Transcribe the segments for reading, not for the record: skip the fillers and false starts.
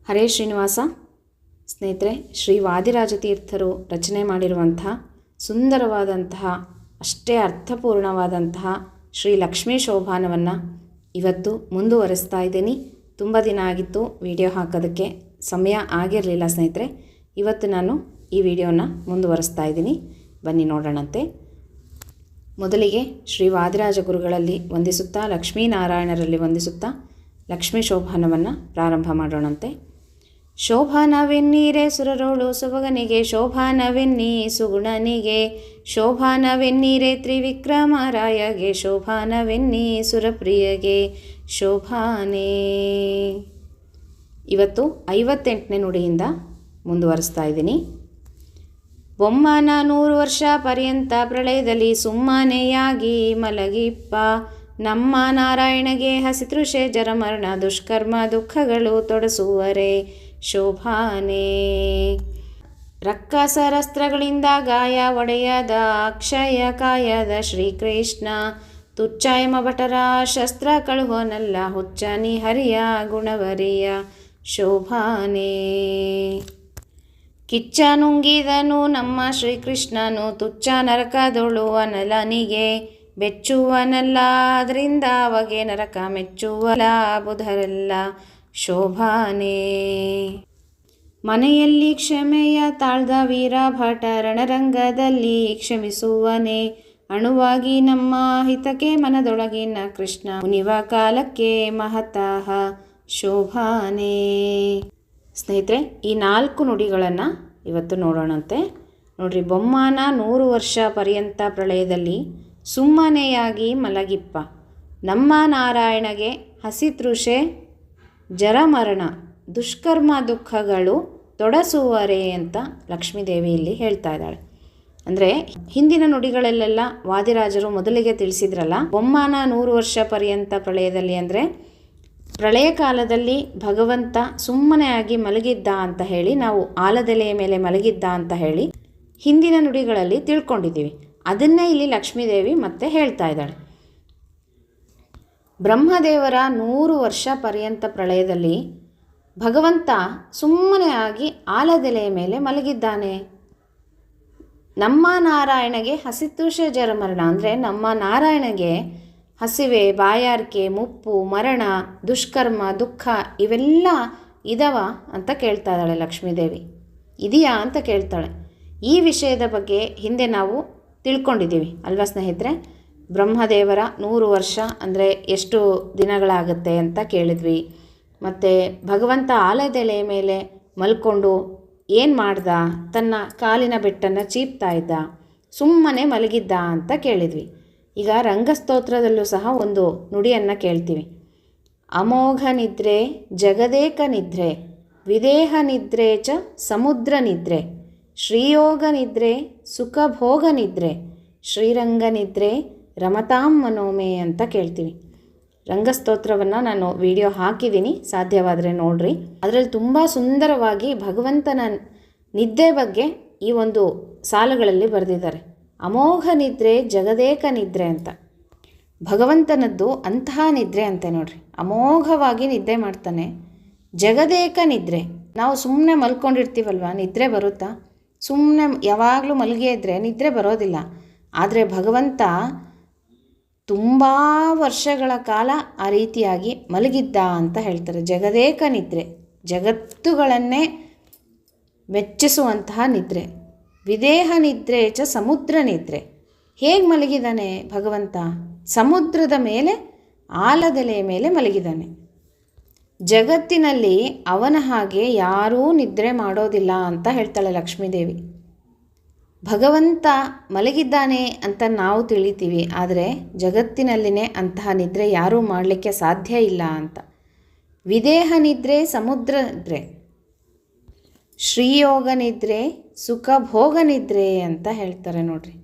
ಹರೇ ಶ್ರೀನಿವಾಸ. ಸ್ನೇಹಿತರೆ, ಶ್ರೀ ವಾದಿರಾಜ ತೀರ್ಥರು ರಚನೆ ಮಾಡಿರುವಂತಹ ಸುಂದರವಾದಂತಹ ಅಷ್ಟೇ ಅರ್ಥಪೂರ್ಣವಾದಂತಹ ಶ್ರೀ ಲಕ್ಷ್ಮೀ ಶೋಭಾನವನ್ನು ಇವತ್ತು ಮುಂದುವರಿಸ್ತಾ ಇದ್ದೀನಿ. ತುಂಬ ದಿನ ಆಗಿತ್ತು ವಿಡಿಯೋ ಹಾಕೋದಕ್ಕೆ, ಸಮಯ ಆಗಿರಲಿಲ್ಲ ಸ್ನೇಹಿತರೆ. ಇವತ್ತು ನಾನು ಈ ವಿಡಿಯೋನ ಮುಂದುವರಿಸ್ತಾ ಇದ್ದೀನಿ. ಬನ್ನಿ ನೋಡೋಣಂತೆ. ಮೊದಲಿಗೆ ಶ್ರೀ ವಾದಿರಾಜ ಗುರುಗಳಲ್ಲಿ ವಂದಿಸುತ್ತಾ, ಲಕ್ಷ್ಮೀನಾರಾಯಣರಲ್ಲಿ ವಂದಿಸುತ್ತಾ ಲಕ್ಷ್ಮೀ ಶೋಭಾನವನ್ನು ಪ್ರಾರಂಭ ಮಾಡೋಣಂತೆ. ಶೋಭಾನವೆನ್ನೀರೆ ಸುರರೋಳು ಸೊಬಗನಿಗೆ, ಶೋಭಾನವೆನ್ನಿ ಸುಗುಣನಿಗೆ, ಶೋಭಾನವೆನ್ನೀರೆ ತ್ರಿವಿಕ್ರಮರಾಯಗೆ, ಶೋಭಾನವೆನ್ನಿ ಸುರಪ್ರಿಯಗೆ ಶೋಭಾನೇ. ಇವತ್ತು 58ನೇ ನುಡಿಯಿಂದ ಮುಂದುವರಿಸ್ತಾ ಇದ್ದೀನಿ. ಬೊಮ್ಮನ 100 ವರ್ಷ ಪರ್ಯಂತ ಪ್ರಳಯದಲ್ಲಿ ಸುಮ್ಮನೆಯಾಗಿ ಮಲಗಿಪ್ಪ, ನಮ್ಮ ನಾರಾಯಣಗೆ ಹಸಿತೃಷೆ ಜರಮರಣ ದುಷ್ಕರ್ಮ ದುಃಖಗಳು ತೊಡಸುವರೆ ಶೋಭಾನೇ. ರಕ್ಕಸರಸ್ತ್ರಗಳಿಂದ ಗಾಯ ಒಡೆಯದ ಅಕ್ಷಯ ಕಾಯದ ಶ್ರೀಕೃಷ್ಣ, ತುಚ್ಚಾಯಮ ಭಟರ ಶಸ್ತ್ರ ಕಳುಹನಲ್ಲ ಹುಚ್ಚನಿ ಹರಿಯ ಗುಣವರಿಯ ಶೋಭಾನೇ. ಕಿಚ್ಚ ನುಂಗಿದನು ನಮ್ಮ ಶ್ರೀಕೃಷ್ಣನು, ತುಚ್ಚ ನರಕದೊಳು ಅನಲನಿಗೆ ಬೆಚ್ಚುವನಲ್ಲ, ಅದರಿಂದ ಅವಗೆ ನರಕ ಮೆಚ್ಚುವಲ ಬುಧರೆಲ್ಲ ಶೋಭಾನೇ. ಮನೆಯಲ್ಲಿ ಕ್ಷಮೆಯ ತಾಳ್ದ ವೀರ ಭಟ ರಣರಂಗದಲ್ಲಿ ಕ್ಷಮಿಸುವನೆ, ಅಣುವಾಗಿ ನಮ್ಮ ಹಿತಕ್ಕೆ ಮನದೊಳಗಿನ ಕೃಷ್ಣ ಮುನಿವ ಕಾಲಕ್ಕೆ ಮಹತಃ ಶೋಭಾನೇ. ಸ್ನೇಹಿತರೆ, ಈ 4 ನುಡಿಗಳನ್ನು ಇವತ್ತು ನೋಡೋಣಂತೆ. ನೋಡ್ರಿ, ಬೊಮ್ಮನ 100 ವರ್ಷ ಪರ್ಯಂತ ಪ್ರಳಯದಲ್ಲಿ ಸುಮ್ಮನೆಯಾಗಿ ಮಲಗಿಪ್ಪ, ನಮ್ಮ ನಾರಾಯಣಗೆ ಹಸಿತೃಷೆ ಜರಮರಣ ದುಷ್ಕರ್ಮ ದುಃಖಗಳು ತೊಡಸುವರೆ ಅಂತ ಲಕ್ಷ್ಮೀದೇವಿ ಇಲ್ಲಿ ಹೇಳ್ತಾ ಇದ್ದಾಳೆ. ಅಂದರೆ ಹಿಂದಿನ ನುಡಿಗಳಲ್ಲೆಲ್ಲ ವಾದಿರಾಜರು ಮೊದಲಿಗೆ ತಿಳಿಸಿದ್ರಲ್ಲ, ಬೊಮ್ಮನ 100 ವರ್ಷ ಪರ್ಯಂತ ಪ್ರಳಯದಲ್ಲಿ ಅಂದರೆ ಪ್ರಳಯ ಕಾಲದಲ್ಲಿ ಭಗವಂತ ಸುಮ್ಮನೆ ಆಗಿ ಮಲಗಿದ್ದ ಅಂತ ಹೇಳಿ, ನಾವು ಆಲದೆಲೆಯ ಮೇಲೆ ಮಲಗಿದ್ದ ಅಂತ ಹೇಳಿ ಹಿಂದಿನ ನುಡಿಗಳಲ್ಲಿ ತಿಳ್ಕೊಂಡಿದ್ದೀವಿ. ಅದನ್ನೇ ಇಲ್ಲಿ ಲಕ್ಷ್ಮೀದೇವಿ ಮತ್ತೆ ಹೇಳ್ತಾ ಇದ್ದಾಳೆ. ಬ್ರಹ್ಮದೇವರ 100 ವರ್ಷ ಪರ್ಯಂತ ಪ್ರಳಯದಲ್ಲಿ ಭಗವಂತ ಸುಮ್ಮನೆ ಆಗಿ ಆಲದೆಲೆಯ ಮೇಲೆ ಮಲಗಿದ್ದಾನೆ. ನಮ್ಮ ನಾರಾಯಣಗೆ ಹಸಿತೃಷೆ ಜರಮರಣ ಅಂದರೆ ನಮ್ಮ ನಾರಾಯಣಗೆ ಹಸಿವೆ, ಬಾಯಾರಿಕೆ, ಮುಪ್ಪು, ಮರಣ, ದುಷ್ಕರ್ಮ, ದುಃಖ ಇವೆಲ್ಲ ಇದಾವ ಅಂತ ಕೇಳ್ತಾ ಇದ್ದಾಳೆ ಲಕ್ಷ್ಮೀದೇವಿ. ಇದೆಯಾ ಅಂತ ಕೇಳ್ತಾಳೆ. ಈ ವಿಷಯದ ಬಗ್ಗೆ ಹಿಂದೆ ನಾವು ತಿಳ್ಕೊಂಡಿದ್ದೀವಿ ಅಲ್ವಾ ಸ್ನೇಹಿತರೆ. ಬ್ರಹ್ಮದೇವರ 100 ವರ್ಷ ಅಂದರೆ ಎಷ್ಟು ದಿನಗಳಾಗುತ್ತೆ ಅಂತ ಕೇಳಿದ್ವಿ. ಮತ್ತು ಭಗವಂತ ಆಲದೆಲೆಯ ಮೇಲೆ ಮಲ್ಕೊಂಡು ಏನು ಮಾಡ್ದ, ತನ್ನ ಕಾಲಿನ ಬೆಟ್ಟನ್ನು ಚೀಪ್ತಾ ಇದ್ದ, ಸುಮ್ಮನೆ ಮಲಗಿದ್ದ ಅಂತ ಕೇಳಿದ್ವಿ. ಈಗ ರಂಗಸ್ತೋತ್ರದಲ್ಲೂ ಸಹ ಒಂದು ನುಡಿಯನ್ನು ಕೇಳ್ತೀವಿ. ಅಮೋಘ ನಿದ್ರೆ ಜಗದೇಕ ನಿದ್ರೆ, ವಿದೇಹ ನಿದ್ರೆ ಚ ಸಮುದ್ರ ನಿದ್ರೆ, ಶ್ರೀಯೋಗ ನಿದ್ರೆ ಸುಖಭೋಗ ನಿದ್ರೆ, ಶ್ರೀರಂಗ ನಿದ್ರೆ ರಮತಾಂ ಮನೋಮೆ ಅಂತ ಕೇಳ್ತೀವಿ. ರಂಗಸ್ತೋತ್ರವನ್ನು ನಾನು ವಿಡಿಯೋ ಹಾಕಿದ್ದೀನಿ, ಸಾಧ್ಯವಾದರೆ ನೋಡ್ರಿ. ಅದರಲ್ಲಿ ತುಂಬ ಸುಂದರವಾಗಿ ಭಗವಂತನ ನಿದ್ದೆ ಬಗ್ಗೆ ಈ ಒಂದು ಸಾಲುಗಳಲ್ಲಿ ಬರೆದಿದ್ದಾರೆ. ಅಮೋಘ ನಿದ್ರೆ ಜಗದೇಕ ನಿದ್ರೆ ಅಂತ ಭಗವಂತನದ್ದು ಅಂತಹ ನಿದ್ರೆ ಅಂತೆ ನೋಡ್ರಿ. ಅಮೋಘವಾಗಿ ನಿದ್ದೆ ಮಾಡ್ತಾನೆ. ಜಗದೇಕ ನಿದ್ರೆ, ನಾವು ಸುಮ್ಮನೆ ಮಲ್ಕೊಂಡಿರ್ತೀವಲ್ವ, ನಿದ್ರೆ ಬರುತ್ತಾ? ಸುಮ್ಮನೆ ಯಾವಾಗಲೂ ಮಲಗೇ ಇದ್ದರೆ ನಿದ್ರೆ ಬರೋದಿಲ್ಲ. ಆದರೆ ಭಗವಂತ ತುಂಬ ವರ್ಷಗಳ ಕಾಲ ಆ ರೀತಿಯಾಗಿ ಮಲಗಿದ್ದ ಅಂತ ಹೇಳ್ತಾರೆ. ಜಗದೇಕ ನಿದ್ರೆ, ಜಗತ್ತುಗಳನ್ನೇ ಮೆಚ್ಚಿಸುವಂತಹ ನಿದ್ರೆ. ವಿದೇಹ ನಿದ್ರೆ ಚ ಸಮುದ್ರ ನಿದ್ರೆ, ಹೇಗೆ ಮಲಗಿದ್ದಾನೆ ಭಗವಂತ? ಸಮುದ್ರದ ಮೇಲೆ, ಆಲದೆಲೆಯ ಮೇಲೆ ಮಲಗಿದ್ದಾನೆ. ಜಗತ್ತಿನಲ್ಲಿ ಅವನ ಹಾಗೆ ಯಾರೂ ನಿದ್ರೆ ಮಾಡೋದಿಲ್ಲ ಅಂತ ಹೇಳ್ತಾಳೆ ಲಕ್ಷ್ಮೀದೇವಿ. ಭಗವಂತ ಮಲಗಿದ್ದಾನೆ ಅಂತ ನಾವು ತಿಳಿತೀವಿ, ಆದರೆ ಜಗತ್ತಿನಲ್ಲಿನೇ ಅಂತಹ ನಿದ್ರೆ ಯಾರೂ ಮಾಡಲಿಕ್ಕೆ ಸಾಧ್ಯ ಇಲ್ಲ ಅಂತ. ವಿದೇಹ ನಿದ್ರೆ ಸಮುದ್ರ ನಿದ್ರೆ, ಶ್ರೀಯೋಗ ನಿದ್ರೆ ಸುಖಭೋಗ ನಿದ್ರೆ ಅಂತ ಹೇಳ್ತಾರೆ ನೋಡ್ರಿ.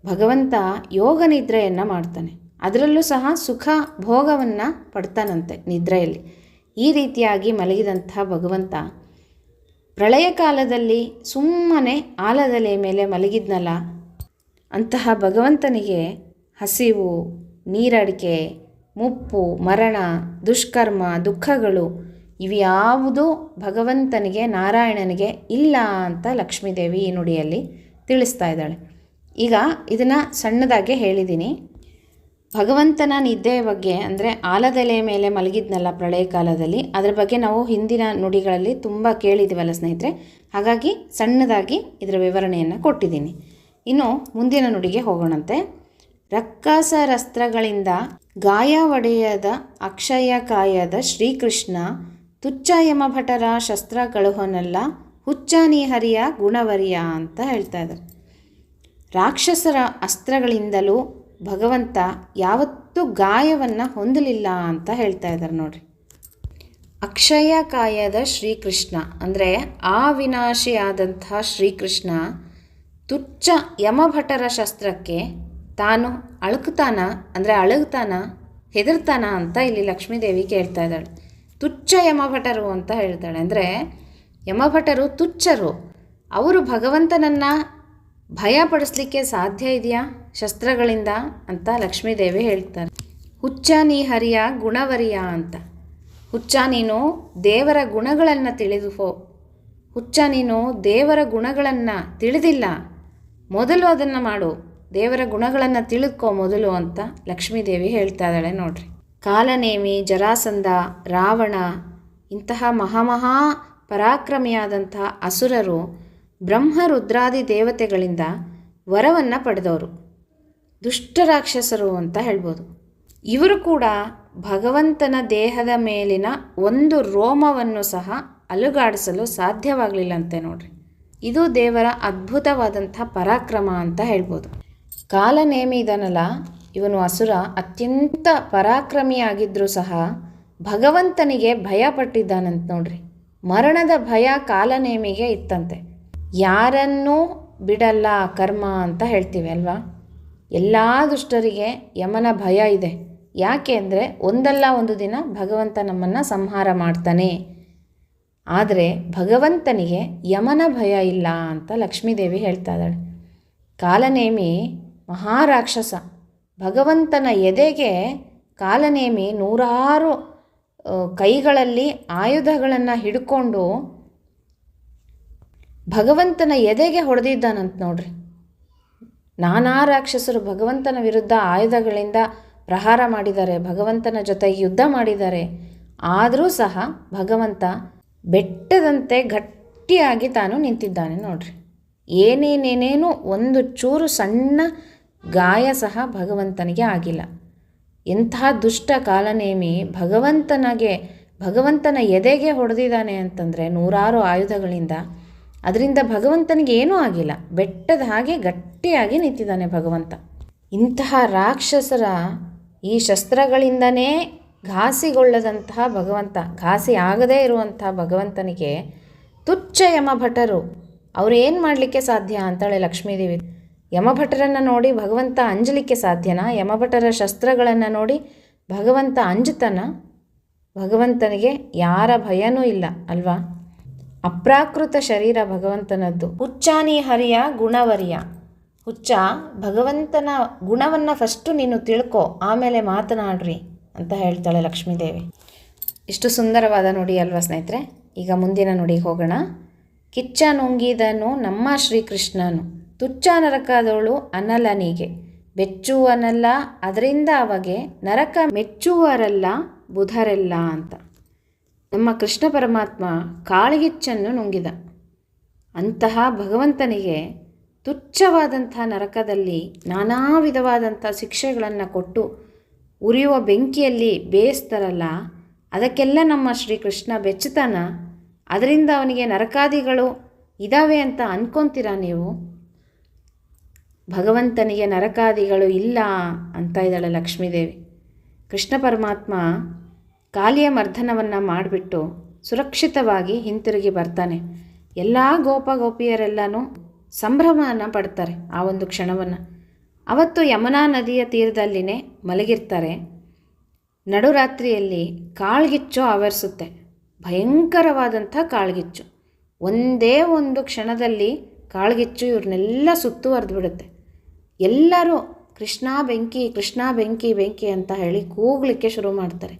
ಭಗವಂತ ಯೋಗ ನಿದ್ರೆಯನ್ನು ಮಾಡ್ತಾನೆ, ಅದರಲ್ಲೂ ಸಹ ಸುಖ ಭೋಗವನ್ನು ಪಡ್ತಾನಂತೆ ನಿದ್ರೆಯಲ್ಲಿ. ಈ ರೀತಿಯಾಗಿ ಮಲಗಿದಂತಹ ಭಗವಂತ ಪ್ರಳಯ ಕಾಲದಲ್ಲಿ ಸುಮ್ಮನೆ ಆಲದೆಲೆಯ ಮೇಲೆ ಮಲಗಿದ್ನಲ್ಲ, ಅಂತಹ ಭಗವಂತನಿಗೆ ಹಸಿವು, ನೀರಡಿಕೆ, ಮುಪ್ಪು, ಮರಣ, ದುಷ್ಕರ್ಮ, ದುಃಖಗಳು ಇವ್ಯಾವುದೂ ಭಗವಂತನಿಗೆ, ನಾರಾಯಣನಿಗೆ ಇಲ್ಲ ಅಂತ ಲಕ್ಷ್ಮೀದೇವಿ ಈ ನುಡಿಯಲ್ಲಿ ತಿಳಿಸ್ತಾ ಇದ್ದಾಳೆ. ಈಗ ಇದನ್ನು ಸಣ್ಣದಾಗೆ ಹೇಳಿದ್ದೀನಿ. ಭಗವಂತನ ನಿದ್ದೆಯ ಬಗ್ಗೆ, ಅಂದರೆ ಆಲದೆಲೆಯ ಮೇಲೆ ಮಲಗಿದ್ನಲ್ಲ ಪ್ರಳಯ ಕಾಲದಲ್ಲಿ, ಅದರ ಬಗ್ಗೆ ನಾವು ಹಿಂದಿನ ನುಡಿಗಳಲ್ಲಿ ತುಂಬ ಕೇಳಿದ್ದೀವಲ್ಲ ಸ್ನೇಹಿತರೆ. ಹಾಗಾಗಿ ಸಣ್ಣದಾಗಿ ಇದರ ವಿವರಣೆಯನ್ನು ಕೊಟ್ಟಿದ್ದೀನಿ. ಇನ್ನು ಮುಂದಿನ ನುಡಿಗೆ ಹೋಗೋಣಂತೆ. ರಕ್ಕಸರಸ್ತ್ರಗಳಿಂದ ಗಾಯ ಒಡೆಯದ ಅಕ್ಷಯ ಕಾಯದ ಶ್ರೀಕೃಷ್ಣ, ತುಚ್ಚ ಯಮಭಟರ ಶಸ್ತ್ರ ಕಳುಹನಲ್ಲ, ಹುಚ್ಚ ನೀಹರಿಯ ಗುಣವರಿಯ ಅಂತ ಹೇಳ್ತಾ ಇದ್ದಾರೆ. ರಾಕ್ಷಸರ ಅಸ್ತ್ರಗಳಿಂದಲೂ ಭಗವಂತ ಯಾವತ್ತೂ ಗಾಯವನ್ನು ಹೊಂದಲಿಲ್ಲ ಅಂತ ಹೇಳ್ತಾ ಇದ್ದಾರೆ ನೋಡ್ರಿ. ಅಕ್ಷಯ ಕಾಯದ ಶ್ರೀಕೃಷ್ಣ ಅಂದರೆ ಅವಿನಾಶಿಯಾದಂತಹ ಶ್ರೀಕೃಷ್ಣ ತುಚ್ಛ ಯಮಭಟರ ಶಸ್ತ್ರಕ್ಕೆ ತಾನು ಅಳುಕ್ತಾನ, ಅಂದರೆ ಅಳುಗ್ತಾನ, ಹೆದರ್ತಾನ ಅಂತ ಇಲ್ಲಿ ಲಕ್ಷ್ಮೀದೇವಿ ಕೇಳ್ತಾ ಇದ್ದಾಳೆ. ತುಚ್ಛ ಯಮಭಟರು ಅಂತ ಹೇಳ್ತಾಳೆ. ಅಂದರೆ ಯಮಭಟರು ತುಚ್ಛರು, ಅವರು ಭಗವಂತನನ್ನು ಭಯಪಡಿಸ್ಲಿಕ್ಕೆ ಸಾಧ್ಯ ಇದೆಯಾ ಶಸ್ತ್ರಗಳಿಂದ ಅಂತ ಲಕ್ಷ್ಮೀದೇವಿ ಹೇಳ್ತಾರೆ. ಹುಚ್ಚ ನೀ ಹರಿಯ ಗುಣವರಿಯ ಅಂತ. ಹುಚ್ಚ ನೀನು ದೇವರ ಗುಣಗಳನ್ನು ಹುಚ್ಚ ನೀನು ದೇವರ ಗುಣಗಳನ್ನು ತಿಳಿದಿಲ್ಲ, ಮೊದಲು ಅದನ್ನು ಮಾಡು, ದೇವರ ಗುಣಗಳನ್ನು ತಿಳಿದುಕೋ ಮೊದಲು ಅಂತ ಲಕ್ಷ್ಮೀದೇವಿ ಹೇಳ್ತಾ ಇದ್ದಾಳೆ ನೋಡ್ರಿ. ಕಾಲನೇಮಿ, ಜರಾಸಂಧ, ರಾವಣ ಇಂತಹ ಮಹಾಮಹಾ ಪರಾಕ್ರಮಿಯಾದಂತಹ ಅಸುರರು ಬ್ರಹ್ಮ ರುದ್ರಾದಿ ದೇವತೆಗಳಿಂದ ವರವನ್ನು ಪಡೆದವರು, ದುಷ್ಟ ರಾಕ್ಷಸರು ಅಂತ ಹೇಳ್ಬೋದು. ಇವರು ಕೂಡ ಭಗವಂತನ ದೇಹದ ಮೇಲಿನ ಒಂದು ರೋಮವನ್ನು ಸಹ ಅಲುಗಾಡಿಸಲು ಸಾಧ್ಯವಾಗಲಿಲ್ಲಂತೆ ನೋಡ್ರಿ. ಇದು ದೇವರ ಅದ್ಭುತವಾದಂಥ ಪರಾಕ್ರಮ ಅಂತ ಹೇಳ್ಬೋದು. ಕಾಲನೇಮಿ ಇದನ್ನಲ್ಲ, ಇವನು ಅಸುರ ಅತ್ಯಂತ ಪರಾಕ್ರಮಿಯಾಗಿದ್ದರೂ ಸಹ ಭಗವಂತನಿಗೆ ಭಯ ಪಟ್ಟಿದ್ದಾನಂತ ನೋಡ್ರಿ. ಮರಣದ ಭಯ ಕಾಲನೇಮಿಗೆ ಇತ್ತಂತೆ. ಯಾರನ್ನೂ ಬಿಡಲ್ಲ ಕರ್ಮ ಅಂತ ಹೇಳ್ತೀವಿ ಅಲ್ವಾ. ಎಲ್ಲ ದುಷ್ಟರಿಗೆ ಯಮನ ಭಯ ಇದೆ. ಯಾಕೆ ಅಂದರೆ ಒಂದಲ್ಲ ಒಂದು ದಿನ ಭಗವಂತ ನಮ್ಮನ್ನು ಸಂಹಾರ ಮಾಡ್ತಾನೆ. ಆದರೆ ಭಗವಂತನಿಗೆ ಯಮನ ಭಯ ಇಲ್ಲ ಅಂತ ಲಕ್ಷ್ಮೀದೇವಿ ಹೇಳ್ತಾ ಇದ್ದಾಳೆ. ಕಾಲನೇಮಿ ಮಹಾರಾಕ್ಷಸ. ಭಗವಂತನ ಎದೆಗೆ ಕಾಲನೇಮಿ 100 ಕೈಗಳಲ್ಲಿ ಆಯುಧಗಳನ್ನು ಹಿಡ್ಕೊಂಡು ಭಗವಂತನ ಎದೆಗೆ ಹೊಡೆದಿದ್ದಾನಂತ ನೋಡ್ರಿ. ನಾನಾ ರಾಕ್ಷಸರು ಭಗವಂತನ ವಿರುದ್ಧ ಆಯುಧಗಳಿಂದ ಪ್ರಹಾರ ಮಾಡಿದ್ದಾರೆ, ಭಗವಂತನ ಜೊತೆಗೆ ಯುದ್ಧ ಮಾಡಿದ್ದಾರೆ. ಆದರೂ ಸಹ ಭಗವಂತ ಬೆಟ್ಟದಂತೆ ಗಟ್ಟಿಯಾಗಿ ತಾನು ನಿಂತಿದ್ದಾನೆ ನೋಡ್ರಿ. ಏನೇನೇನೇನು ಒಂದು ಚೂರು ಸಣ್ಣ ಗಾಯ ಸಹ ಭಗವಂತನಿಗೆ ಆಗಿಲ್ಲ. ಎಂತಹ ದುಷ್ಟ ಕಾಲನೇಮಿ ಭಗವಂತನ ಎದೆಗೆ ಹೊಡೆದಿದ್ದಾನೆ ಅಂತಂದರೆ 100 ಆಯುಧಗಳಿಂದ. ಅದರಿಂದ ಭಗವಂತನಿಗೆ ಏನೂ ಆಗಿಲ್ಲ, ಬೆಟ್ಟದ ಹಾಗೆ ಗಟ್ಟಿಯಾಗಿ ನಿಂತಿದ್ದಾನೆ ಭಗವಂತ. ಇಂತಹ ರಾಕ್ಷಸರ ಈ ಶಸ್ತ್ರಗಳಿಂದನೇ ಘಾಸಿಗೊಳ್ಳದಂತಹ ಭಗವಂತ, ಘಾಸಿ ಆಗದೇ ಇರುವಂತಹ ಭಗವಂತನಿಗೆ ತುಚ್ಛ ಯಮಭಟರು ಅವರು ಏನು ಮಾಡಲಿಕ್ಕೆ ಸಾಧ್ಯ ಅಂತಾಳೆ ಲಕ್ಷ್ಮೀದೇವಿ. ಯಮಭಟರನ್ನು ನೋಡಿ ಭಗವಂತ ಅಂಜಲಿಕ್ಕೆ ಸಾಧ್ಯನಾ? ಯಮಭಟರ ಶಸ್ತ್ರಗಳನ್ನು ನೋಡಿ ಭಗವಂತ ಅಂಜುತ್ತಾನ? ಭಗವಂತನಿಗೆ ಯಾರ ಭಯನೂ ಇಲ್ಲ ಅಲ್ವಾ. ಅಪ್ರಾಕೃತ ಶರೀರ ಭಗವಂತನದ್ದು. ಹುಚ್ಚಾನಿ ಹರಿಯ ಗುಣವರಿಯ. ಹುಚ್ಚ, ಭಗವಂತನ ಗುಣವನ್ನು ಫಸ್ಟು ನೀನು ತಿಳ್ಕೊ, ಆಮೇಲೆ ಮಾತನಾಡ್ರಿ ಅಂತ ಹೇಳ್ತಾಳೆ ಲಕ್ಷ್ಮೀದೇವಿ. ಇಷ್ಟು ಸುಂದರವಾದ ನುಡಿ ಅಲ್ವಾ ಸ್ನೇಹಿತರೆ. ಈಗ ಮುಂದಿನ ನುಡಿಗೆ ಹೋಗೋಣ. ಕಿಚ್ಚ ನುಂಗಿದನು ನಮ್ಮ ಶ್ರೀಕೃಷ್ಣನು, ತುಚ್ಚ ನರಕದೋಳು ಅನಲನಿಗೆ, ಬೆಚ್ಚುವನಲ್ಲ ಅದರಿಂದ ಅವಗೆ, ನರಕ ಮೆಚ್ಚುವರಲ್ಲ ಬುಧರೆಲ್ಲ ಅಂತ. ನಮ್ಮ ಕೃಷ್ಣ ಪರಮಾತ್ಮ ಕಾಳ್ಗಿಚ್ಚನ್ನು ನುಂಗಿದ. ಅಂತಹ ಭಗವಂತನಿಗೆ ತುಚ್ಛವಾದಂಥ ನರಕದಲ್ಲಿ ನಾನಾ ವಿಧವಾದಂಥ ಶಿಕ್ಷೆಗಳನ್ನು ಕೊಟ್ಟು ಉರಿಯುವ ಬೆಂಕಿಯಲ್ಲಿ ಬೇಯಿಸ್ತಾರಲ್ಲ, ಅದಕ್ಕೆಲ್ಲ ನಮ್ಮ ಶ್ರೀಕೃಷ್ಣ ಬೆಚ್ಚುತ್ತಾನ? ಅದರಿಂದ ಅವನಿಗೆ ನರಕಾದಿಗಳು ಇದ್ದಾವೆ ಅಂತ ಅಂದ್ಕೊತೀರಾ ನೀವು? ಭಗವಂತನಿಗೆ ನರಕಾದಿಗಳು ಇಲ್ಲ ಅಂತ ಇದ್ದಾಳೆ ಲಕ್ಷ್ಮೀದೇವಿ. ಕೃಷ್ಣ ಪರಮಾತ್ಮ ಕಾಲಿಯ ಮರ್ದನವನ್ನು ಮಾಡಿಬಿಟ್ಟು ಸುರಕ್ಷಿತವಾಗಿ ಹಿಂತಿರುಗಿ ಬರ್ತಾನೆ. ಎಲ್ಲ ಗೋಪಿಯರೆಲ್ಲನೂ ಸಂಭ್ರಮವನ್ನು ಪಡ್ತಾರೆ ಆ ಒಂದು ಕ್ಷಣವನ್ನು. ಅವತ್ತು ಯಮುನಾ ನದಿಯ ತೀರದಲ್ಲಿನೇ ಮಲಗಿರ್ತಾರೆ. ನಡುರಾತ್ರಿಯಲ್ಲಿ ಕಾಳ್ಗಿಚ್ಚು ಆವರಿಸುತ್ತೆ, ಭಯಂಕರವಾದಂಥ ಕಾಳ್ಗಿಚ್ಚು. ಒಂದೇ ಒಂದು ಕ್ಷಣದಲ್ಲಿ ಕಾಳ್ಗಿಚ್ಚು ಇವ್ರನ್ನೆಲ್ಲ ಸುತ್ತುವರೆದು ಬಿಡುತ್ತೆ. ಎಲ್ಲರೂ ಕೃಷ್ಣ ಬೆಂಕಿ, ಕೃಷ್ಣ ಬೆಂಕಿ, ಬೆಂಕಿ ಅಂತ ಹೇಳಿ ಕೂಗಲಿಕ್ಕೆ ಶುರು ಮಾಡ್ತಾರೆ.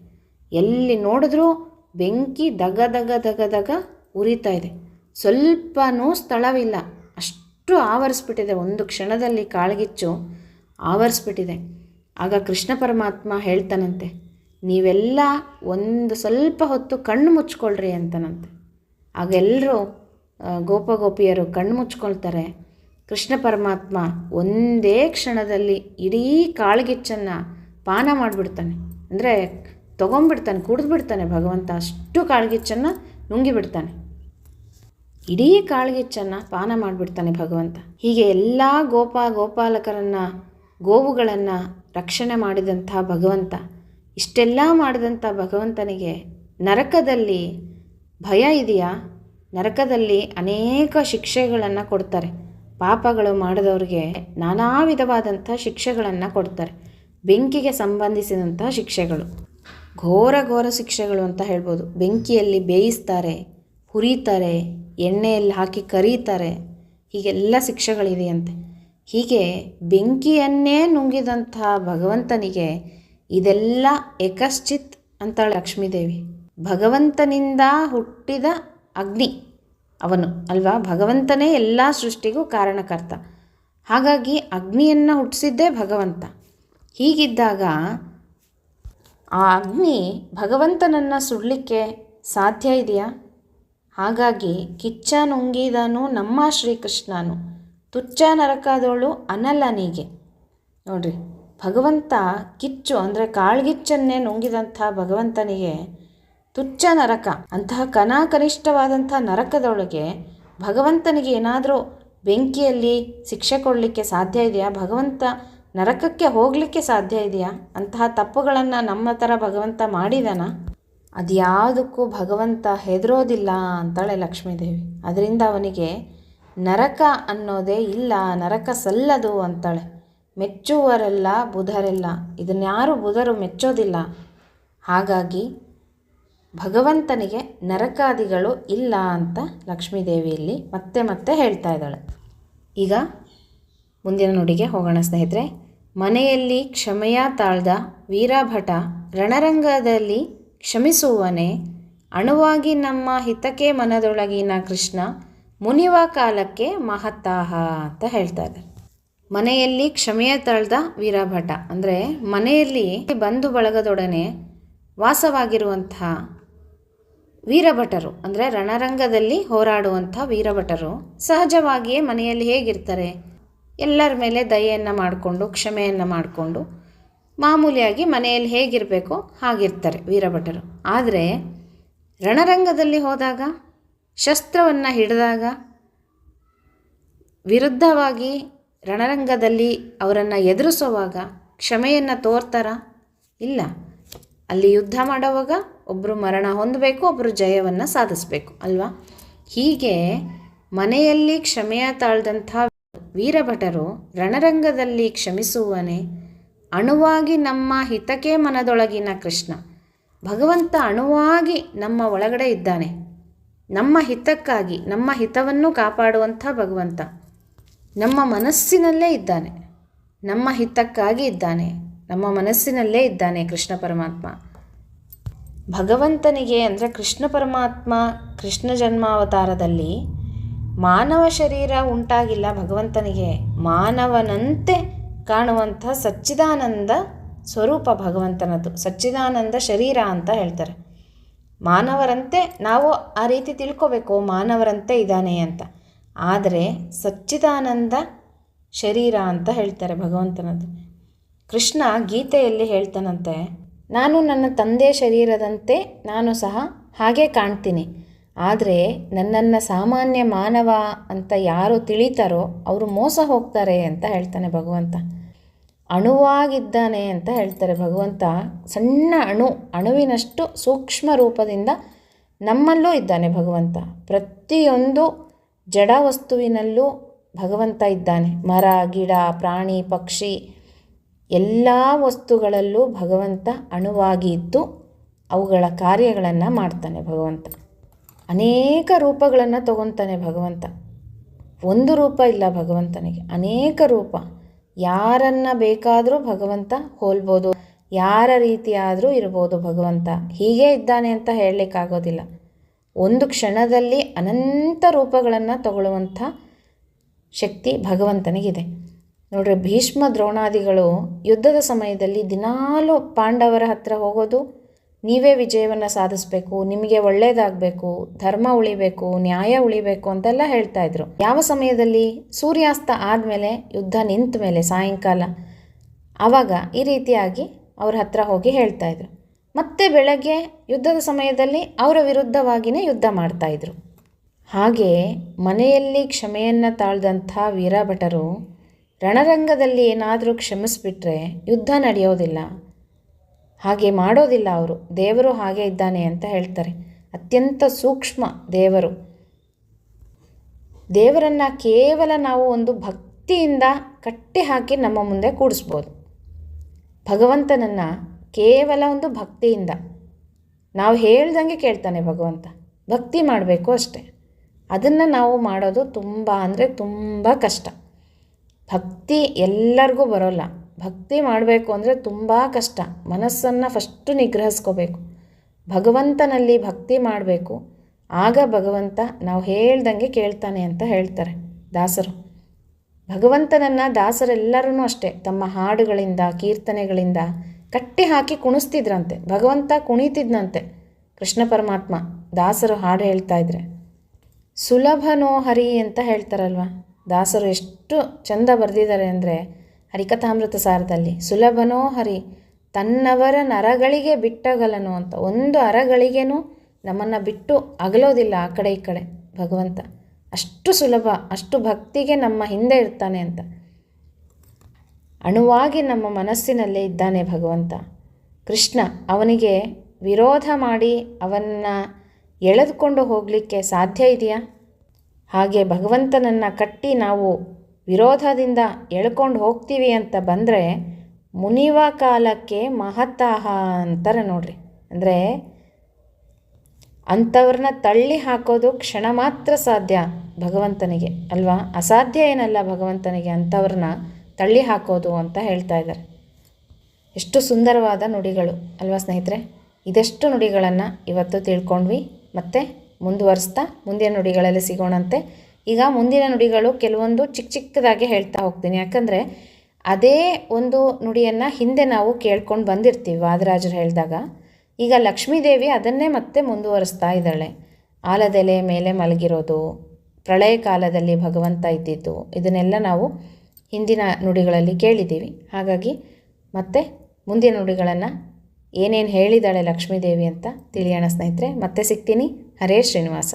ಎಲ್ಲಿ ನೋಡಿದ್ರೂ ಬೆಂಕಿ ದಗ ದಗ ದಗ ದಗ ಉರಿತಾ ಇದೆ. ಸ್ವಲ್ಪನೂ ಸ್ಥಳವಿಲ್ಲ, ಅಷ್ಟು ಆವರಿಸ್ಬಿಟ್ಟಿದೆ. ಒಂದು ಕ್ಷಣದಲ್ಲಿ ಕಾಳ್ಗಿಚ್ಚು ಆವರಿಸ್ಬಿಟ್ಟಿದೆ. ಆಗ ಕೃಷ್ಣ ಪರಮಾತ್ಮ ಹೇಳ್ತಾನಂತೆ, ನೀವೆಲ್ಲ ಒಂದು ಸ್ವಲ್ಪ ಹೊತ್ತು ಕಣ್ಣು ಮುಚ್ಕೊಳ್ರಿ ಅಂತನಂತೆ. ಆಗ ಎಲ್ಲರೂ ಗೋಪಿಯರು ಕಣ್ಣು ಮುಚ್ಕೊಳ್ತಾರೆ. ಕೃಷ್ಣ ಪರಮಾತ್ಮ ಒಂದೇ ಕ್ಷಣದಲ್ಲಿ ಇಡೀ ಕಾಳ್ಗಿಚ್ಚನ್ನು ಪಾನ ಮಾಡಿಬಿಡ್ತಾನೆ, ಅಂದರೆ ತೊಗೊಂಡ್ಬಿಡ್ತಾನೆ, ಕುಡಿದ್ಬಿಡ್ತಾನೆ ಭಗವಂತ. ಅಷ್ಟು ಕಾಳ್ಗಿಚ್ಚನ್ನು ನುಂಗಿಬಿಡ್ತಾನೆ, ಇಡೀ ಕಾಳ್ಗಿಚ್ಚನ್ನು ಪಾನ ಮಾಡಿಬಿಡ್ತಾನೆ ಭಗವಂತ. ಹೀಗೆ ಎಲ್ಲ ಗೋಪಾಲಕರನ್ನು, ಗೋವುಗಳನ್ನು ರಕ್ಷಣೆ ಮಾಡಿದಂಥ ಭಗವಂತ, ಇಷ್ಟೆಲ್ಲ ಮಾಡಿದಂಥ ಭಗವಂತನಿಗೆ ನರಕದಲ್ಲಿ ಭಯ ಇದೆಯಾ? ನರಕದಲ್ಲಿ ಅನೇಕ ಶಿಕ್ಷೆಗಳನ್ನು ಕೊಡ್ತಾರೆ. ಪಾಪಗಳು ಮಾಡಿದವ್ರಿಗೆ ನಾನಾ ವಿಧವಾದಂಥ ಶಿಕ್ಷೆಗಳನ್ನು ಕೊಡ್ತಾರೆ. ಬೆಂಕಿಗೆ ಸಂಬಂಧಿಸಿದಂಥ ಶಿಕ್ಷೆಗಳು, ಘೋರ ಶಿಕ್ಷೆಗಳು ಅಂತ ಹೇಳ್ಬೋದು. ಬೆಂಕಿಯಲ್ಲಿ ಬೇಯಿಸ್ತಾರೆ, ಹುರಿತಾರೆ, ಎಣ್ಣೆಯಲ್ಲಿ ಹಾಕಿ ಕರೀತಾರೆ, ಹೀಗೆಲ್ಲ ಶಿಕ್ಷೆಗಳಿದೆಯಂತೆ. ಹೀಗೆ ಬೆಂಕಿಯನ್ನೇ ನುಂಗಿದಂಥ ಭಗವಂತನಿಗೆ ಇದೆಲ್ಲ ಏಕಶ್ಚಿತ್ ಅಂತಾಳೆ ಲಕ್ಷ್ಮೀದೇವಿ. ಭಗವಂತನಿಂದ ಹುಟ್ಟಿದ ಅಗ್ನಿ ಅವನು ಅಲ್ವಾ? ಭಗವಂತನೇ ಎಲ್ಲ ಸೃಷ್ಟಿಗೂ ಕಾರಣಕರ್ತ. ಹಾಗಾಗಿ ಅಗ್ನಿಯನ್ನು ಹುಟ್ಟಿಸಿದ್ದೇ ಭಗವಂತ. ಹೀಗಿದ್ದಾಗ ಆ ಅಗ್ನಿ ಭಗವಂತನನ್ನು ಸುಡಲಿಕ್ಕೆ ಸಾಧ್ಯ ಇದೆಯಾ? ಹಾಗಾಗಿ ಕಿಚ್ಚ ನುಂಗಿದನು ನಮ್ಮ ಶ್ರೀಕೃಷ್ಣನು, ತುಚ್ಚ ನರಕದೋಳು ಅನಲನಿಗೆ. ನೋಡ್ರಿ, ಭಗವಂತ ಕಿಚ್ಚು ಅಂದರೆ ಕಾಳ್ಗಿಚ್ಚನ್ನೇ ನುಂಗಿದಂಥ ಭಗವಂತನಿಗೆ ತುಚ್ಚ ನರಕ, ಅಂತಹ ಕನಿಷ್ಠವಾದಂಥ ನರಕದೊಳಗೆ ಭಗವಂತನಿಗೆ ಏನಾದರೂ ಬೆಂಕಿಯಲ್ಲಿ ಶಿಕ್ಷೆ ಕೊಡಲಿಕ್ಕೆ ಸಾಧ್ಯ ಇದೆಯಾ? ಭಗವಂತ ನರಕಕ್ಕೆ ಹೋಗಲಿಕ್ಕೆ ಸಾಧ್ಯ ಇದೆಯಾ? ಅಂತಹ ತಪ್ಪುಗಳನ್ನು ನಮ್ಮ ಥರ ಭಗವಂತ ಮಾಡಿದಾನ? ಅದ್ಯಾವುದಕ್ಕೂ ಭಗವಂತ ಹೆದರೋದಿಲ್ಲ ಅಂತಾಳೆ ಲಕ್ಷ್ಮೀದೇವಿ. ಅದರಿಂದ ಅವನಿಗೆ ನರಕ ಅನ್ನೋದೇ ಇಲ್ಲ, ನರಕ ಸಲ್ಲದು ಅಂತಾಳೆ. ಮೆಚ್ಚುವರೆಲ್ಲ ಬುಧರೆಲ್ಲ, ಇದನ್ಯಾರು ಬುಧರು ಮೆಚ್ಚೋದಿಲ್ಲ. ಹಾಗಾಗಿ ಭಗವಂತನಿಗೆ ನರಕಾದಿಗಳು ಇಲ್ಲ ಅಂತ ಲಕ್ಷ್ಮೀದೇವಿಯಲ್ಲಿ ಮತ್ತೆ ಹೇಳ್ತಾ ಇದ್ದಾಳೆ. ಈಗ ಮುಂದಿನ ನುಡಿಗೆ ಹೋಗೋಣ ಸ್ನೇಹಿತರೆ. ಮನೆಯಲ್ಲಿ ಕ್ಷಮೆಯ ತಾಳ್ದ ವೀರಭಟ, ರಣರಂಗದಲ್ಲಿ ಕ್ಷಮಿಸುವನೆ, ಅಣುವಾಗಿ ನಮ್ಮ ಹಿತಕ್ಕೆ ಮನದೊಳಗಿನ ಕೃಷ್ಣ, ಮುನಿವ ಕಾಲಕ್ಕೆ ಮಹತ್ತಾಹ ಅಂತ ಹೇಳ್ತಾ ಇದ್ದಾರೆ. ಮನೆಯಲ್ಲಿ ಕ್ಷಮೆಯ ತಾಳ್ದ ವೀರಭಟ ಅಂದರೆ ಮನೆಯಲ್ಲಿ ಬಂಧು ಬಳಗದೊಡನೆ ವಾಸವಾಗಿರುವಂತಹ ವೀರಭಟರು, ಅಂದರೆ ರಣರಂಗದಲ್ಲಿ ಹೋರಾಡುವಂಥ ವೀರಭಟರು ಸಹಜವಾಗಿಯೇ ಮನೆಯಲ್ಲಿ ಹೇಗಿರ್ತಾರೆ? ಎಲ್ಲರ ಮೇಲೆ ದಯೆಯನ್ನು ಮಾಡಿಕೊಂಡು, ಕ್ಷಮೆಯನ್ನು ಮಾಡಿಕೊಂಡು, ಮಾಮೂಲಿಯಾಗಿ ಮನೆಯಲ್ಲಿ ಹೇಗಿರಬೇಕೋ ಹಾಗಿರ್ತಾರೆ ವೀರಭಟರು. ಆದರೆ ರಣರಂಗದಲ್ಲಿ ಹೋದಾಗ, ಶಸ್ತ್ರವನ್ನು ಹಿಡಿದಾಗ, ವಿರುದ್ಧವಾಗಿ ರಣರಂಗದಲ್ಲಿ ಅವರನ್ನು ಎದುರಿಸುವಾಗ ಕ್ಷಮೆಯನ್ನು ತೋರ್ತಾರಾ? ಇಲ್ಲ. ಅಲ್ಲಿ ಯುದ್ಧ ಮಾಡುವಾಗ ಒಬ್ಬರು ಮರಣ ಹೊಂದಬೇಕು, ಒಬ್ಬರು ಜಯವನ್ನು ಸಾಧಿಸಬೇಕು ಅಲ್ವಾ? ಹೀಗೆ ಮನೆಯಲ್ಲಿ ಕ್ಷಮೆಯ ತಾಳ್ದಂಥ ವೀರಭಟರು ರಣರಂಗದಲ್ಲಿ ಕ್ಷಮಿಸುವನೆ, ಅಣುವಾಗಿ ನಮ್ಮ ಹಿತಕ್ಕೆ ಮನದೊಳಗಿನ ಕೃಷ್ಣ. ಭಗವಂತ ಅಣುವಾಗಿ ನಮ್ಮ ಒಳಗಡೆ ಇದ್ದಾನೆ, ನಮ್ಮ ಹಿತಕ್ಕಾಗಿ, ನಮ್ಮ ಹಿತವನ್ನು ಕಾಪಾಡುವಂಥ ಭಗವಂತ ನಮ್ಮ ಮನಸ್ಸಿನಲ್ಲೇ ಇದ್ದಾನೆ, ನಮ್ಮ ಹಿತಕ್ಕಾಗಿ ಇದ್ದಾನೆ, ನಮ್ಮ ಮನಸ್ಸಿನಲ್ಲೇ ಇದ್ದಾನೆ ಕೃಷ್ಣ ಪರಮಾತ್ಮ. ಭಗವಂತನಿಗೆ ಅಂದರೆ ಕೃಷ್ಣ ಪರಮಾತ್ಮ ಕೃಷ್ಣ ಜನ್ಮಾವತಾರದಲ್ಲಿ ಮಾನವ ಶರೀರ ಉಂಟಾಗಿಲ್ಲ. ಭಗವಂತನಿಗೆ ಮಾನವನಂತೆ ಕಾಣುವಂಥ ಸಚ್ಚಿದಾನಂದ ಸ್ವರೂಪ ಭಗವಂತನದು, ಸಚ್ಚಿದಾನಂದ ಶರೀರ ಅಂತ ಹೇಳ್ತಾರೆ. ಮಾನವರಂತೆ ನಾವು ಆ ರೀತಿ ತಿಳ್ಕೋಬೇಕು, ಮಾನವರಂತೆ ಇದ್ದಾನೆ ಅಂತ. ಆದರೆ ಸಚ್ಚಿದಾನಂದ ಶರೀರ ಅಂತ ಹೇಳ್ತಾರೆ ಭಗವಂತನದು. ಕೃಷ್ಣ ಗೀತೆಯಲ್ಲಿ ಹೇಳ್ತಾನಂತೆ, ನಾನು ನನ್ನ ತಂದೆ ಶರೀರದಂತೆ ನಾನು ಸಹ ಹಾಗೆ ಕಾಣ್ತೀನಿ, ಆದರೆ ನನ್ನನ್ನು ಸಾಮಾನ್ಯ ಮಾನವ ಅಂತ ಯಾರು ತಿಳಿತಾರೋ ಅವರು ಮೋಸ ಹೋಗ್ತಾರೆ ಅಂತ ಹೇಳ್ತಾನೆ ಭಗವಂತ. ಅಣುವಾಗಿದ್ದಾನೆ ಅಂತ ಹೇಳ್ತಾರೆ ಭಗವಂತ. ಸಣ್ಣ ಅಣುವಿನಷ್ಟು ಸೂಕ್ಷ್ಮ ರೂಪದಿಂದ ನಮ್ಮಲ್ಲೂ ಇದ್ದಾನೆ ಭಗವಂತ. ಪ್ರತಿಯೊಂದು ಜಡ ವಸ್ತುವಿನಲ್ಲೂ ಭಗವಂತ ಇದ್ದಾನೆ. ಮರ, ಗಿಡ, ಪ್ರಾಣಿ, ಪಕ್ಷಿ ಎಲ್ಲ ವಸ್ತುಗಳಲ್ಲೂ ಭಗವಂತ ಅಣುವಾಗಿ ಇದ್ದು ಅವುಗಳ ಕಾರ್ಯಗಳನ್ನು ಮಾಡ್ತಾನೆ ಭಗವಂತ. ಅನೇಕ ರೂಪಗಳನ್ನು ತಗೊತಾನೆ ಭಗವಂತ. ಒಂದು ರೂಪ ಇಲ್ಲ ಭಗವಂತನಿಗೆ, ಅನೇಕ ರೂಪ. ಯಾರನ್ನು ಬೇಕಾದರೂ ಭಗವಂತ ಹೋಲ್ಬೋದು. ಯಾರ ರೀತಿಯಾದರೂ ಇರ್ಬೋದು ಭಗವಂತ. ಹೀಗೇ ಇದ್ದಾನೆ ಅಂತ ಹೇಳಲಿಕ್ಕಾಗೋದಿಲ್ಲ. ಒಂದು ಕ್ಷಣದಲ್ಲಿ ಅನಂತ ರೂಪಗಳನ್ನು ತಗೊಳ್ಳುವಂಥ ಶಕ್ತಿ ಭಗವಂತನಿಗಿದೆ. ನೋಡ್ರಿ, ಭೀಷ್ಮ ದ್ರೋಣಾದಿಗಳು ಯುದ್ಧದ ಸಮಯದಲ್ಲಿ ದಿನಾಲೂ ಪಾಂಡವರ ಹತ್ರ ಹೋಗೋದು, ನೀವೇ ವಿಜಯವನ್ನು ಸಾಧಿಸಬೇಕು, ನಿಮಗೆ ಒಳ್ಳೆಯದಾಗಬೇಕು, ಧರ್ಮ ಉಳಿಬೇಕು, ನ್ಯಾಯ ಉಳಿಬೇಕು ಅಂತೆಲ್ಲ ಹೇಳ್ತಾಯಿದ್ರು. ಯಾವ ಸಮಯದಲ್ಲಿ? ಸೂರ್ಯಾಸ್ತ ಆದಮೇಲೆ, ಯುದ್ಧ ನಿಂತ ಮೇಲೆ ಸಾಯಂಕಾಲ, ಆವಾಗ ಈ ರೀತಿಯಾಗಿ ಅವ್ರ ಹತ್ರ ಹೋಗಿ ಹೇಳ್ತಾಯಿದ್ರು. ಮತ್ತೆ ಬೆಳಗ್ಗೆ ಯುದ್ಧದ ಸಮಯದಲ್ಲಿ ಅವರ ವಿರುದ್ಧವಾಗಿಯೇ ಯುದ್ಧ ಮಾಡ್ತಾಯಿದ್ರು. ಹಾಗೆ ಮನೆಯಲ್ಲಿ ಕ್ಷಮೆಯನ್ನು ತಾಳ್ದಂಥ ವೀರಭಟರು ರಣರಂಗದಲ್ಲಿ ಏನಾದರೂ ಕ್ಷಮಿಸ್ಬಿಟ್ರೆ ಯುದ್ಧ ನಡೆಯೋದಿಲ್ಲ. ಹಾಗೆ ಮಾಡೋದಿಲ್ಲ ಅವರು. ದೇವರು ಹಾಗೆ ಇದ್ದಾನೆ ಅಂತ ಹೇಳ್ತಾರೆ. ಅತ್ಯಂತ ಸೂಕ್ಷ್ಮ ದೇವರು. ದೇವರನ್ನು ಕೇವಲ ನಾವು ಒಂದು ಭಕ್ತಿಯಿಂದ ಕಟ್ಟಿ ಹಾಕಿ ನಮ್ಮ ಮುಂದೆ ಕೂಡಿಸ್ಬೋದು. ಭಗವಂತನನ್ನು ಕೇವಲ ಒಂದು ಭಕ್ತಿಯಿಂದ ನಾವು ಹೇಳ್ದಂಗೆ ಕೇಳ್ತಾನೆ ಭಗವಂತ. ಭಕ್ತಿ ಮಾಡಬೇಕು ಅಷ್ಟೆ. ಅದನ್ನು ನಾವು ಮಾಡೋದು ತುಂಬ ಅಂದರೆ ತುಂಬ ಕಷ್ಟ. ಭಕ್ತಿ ಎಲ್ಲರಿಗೂ ಬರೋಲ್ಲ. ಭಕ್ತಿ ಮಾಡಬೇಕು ಅಂದರೆ ತುಂಬ ಕಷ್ಟ. ಮನಸ್ಸನ್ನು ಫಸ್ಟು ನಿಗ್ರಹಿಸ್ಕೋಬೇಕು. ಭಗವಂತನಲ್ಲಿ ಭಕ್ತಿ ಮಾಡಬೇಕು. ಆಗ ಭಗವಂತ ನಾವು ಹೇಳ್ದಂಗೆ ಕೇಳ್ತಾನೆ ಅಂತ ಹೇಳ್ತಾರೆ ದಾಸರು. ಭಗವಂತನನ್ನು ದಾಸರೆಲ್ಲರೂ ಅಷ್ಟೇ ತಮ್ಮ ಹಾಡುಗಳಿಂದ ಕೀರ್ತನೆಗಳಿಂದ ಕಟ್ಟಿ ಹಾಕಿ ಕುಣಿಸ್ತಿದ್ರಂತೆ. ಭಗವಂತ ಕುಣಿತಿದ್ನಂತೆ. ಕೃಷ್ಣ ಪರಮಾತ್ಮ ದಾಸರು ಹಾಡು ಹೇಳ್ತಾ ಇದ್ರೆ ಸುಲಭನೋ ಹರಿ ಅಂತ ಹೇಳ್ತಾರಲ್ವ. ದಾಸರು ಎಷ್ಟು ಚಂದ ಬರೆದಿದ್ದಾರೆ ಅಂದರೆ ಹರಿಕಥಾಮೃತ ಸಾರದಲ್ಲಿ, ಸುಲಭನೋ ಹರಿ ತನ್ನವರ ನರಗಳಿಗೆ ಬಿಟ್ಟಗಲನು ಅಂತ. ಒಂದು ಅರಗಳಿಗೇನೂ ನಮ್ಮನ್ನು ಬಿಟ್ಟು ಅಗಲೋದಿಲ್ಲ ಆ ಕಡೆ ಈ ಕಡೆ ಭಗವಂತ. ಅಷ್ಟು ಸುಲಭ, ಅಷ್ಟು ಭಕ್ತಿಗೆ ನಮ್ಮ ಹಿಂದೆ ಇರ್ತಾನೆ ಅಂತ. ಅಣುವಾಗಿ ನಮ್ಮ ಮನಸ್ಸಿನಲ್ಲೇ ಇದ್ದಾನೆ ಭಗವಂತ. ಕೃಷ್ಣ ಅವನಿಗೆ ವಿರೋಧ ಮಾಡಿ ಅವನ್ನ ಎಳೆದುಕೊಂಡು ಹೋಗಲಿಕ್ಕೆ ಸಾಧ್ಯ ಇದೆಯಾ? ಹಾಗೆ ಭಗವಂತನನ್ನು ಕಟ್ಟಿ ನಾವು ವಿರೋಧದಿಂದ ಎಳ್ಕೊಂಡು ಹೋಗ್ತೀವಿ ಅಂತ ಬಂದರೆ ಮುನಿವ ಕಾಲಕ್ಕೆ ಮಹತಾಹ ಅಂತಾರೆ ನೋಡ್ರಿ. ಅಂದರೆ ಅಂಥವ್ರನ್ನ ತಳ್ಳಿ ಹಾಕೋದು ಕ್ಷಣ ಮಾತ್ರ ಸಾಧ್ಯ ಭಗವಂತನಿಗೆ ಅಲ್ವಾ. ಅಸಾಧ್ಯ ಏನಲ್ಲ ಭಗವಂತನಿಗೆ ಅಂಥವ್ರನ್ನ ತಳ್ಳಿ ಹಾಕೋದು ಅಂತ ಹೇಳ್ತಾ ಇದ್ದಾರೆ. ಎಷ್ಟು ಸುಂದರವಾದ ನುಡಿಗಳು ಅಲ್ವಾ ಸ್ನೇಹಿತರೆ. ಇದೆಷ್ಟು ನುಡಿಗಳನ್ನು ಇವತ್ತು ತಿಳ್ಕೊಂಡ್ವಿ. ಮತ್ತೆ ಮುಂದುವರಿಸ್ತಾ ಮುಂದಿನ ನುಡಿಗಳಲ್ಲಿ ಸಿಗೋಣಂತೆ. ಈಗ ಮುಂದಿನ ನುಡಿಗಳು ಕೆಲವೊಂದು ಚಿಕ್ಕ ಚಿಕ್ಕದಾಗಿ ಹೇಳ್ತಾ ಹೋಗ್ತೀನಿ. ಯಾಕಂದರೆ ಅದೇ ಒಂದು ನುಡಿಯನ್ನು ಹಿಂದೆ ನಾವು ಕೇಳ್ಕೊಂಡು ಬಂದಿರ್ತೀವಿ ವಾದರಾಜರು ಹೇಳಿದಾಗ. ಈಗ ಲಕ್ಷ್ಮೀದೇವಿ ಅದನ್ನೇ ಮತ್ತೆ ಮುಂದುವರಿಸ್ತಾ ಇದ್ದಾಳೆ. ಆಲದೆಲೆ ಮೇಲೆ ಮಲಗಿರೋದು, ಪ್ರಳಯ ಕಾಲದಲ್ಲಿ ಭಗವಂತ ಇದ್ದಿದ್ದು, ಇದನ್ನೆಲ್ಲ ನಾವು ಹಿಂದಿನ ನುಡಿಗಳಲ್ಲಿ ಕೇಳಿದ್ದೀವಿ. ಹಾಗಾಗಿ ಮತ್ತೆ ಮುಂದಿನ ನುಡಿಗಳನ್ನು ಏನೇನು ಹೇಳಿದ್ದಾಳೆ ಲಕ್ಷ್ಮೀದೇವಿ ಅಂತ ತಿಳಿಯೋಣ ಸ್ನೇಹಿತರೆ. ಮತ್ತೆ ಸಿಗ್ತೀನಿ. ಹರೇ ಶ್ರೀನಿವಾಸ.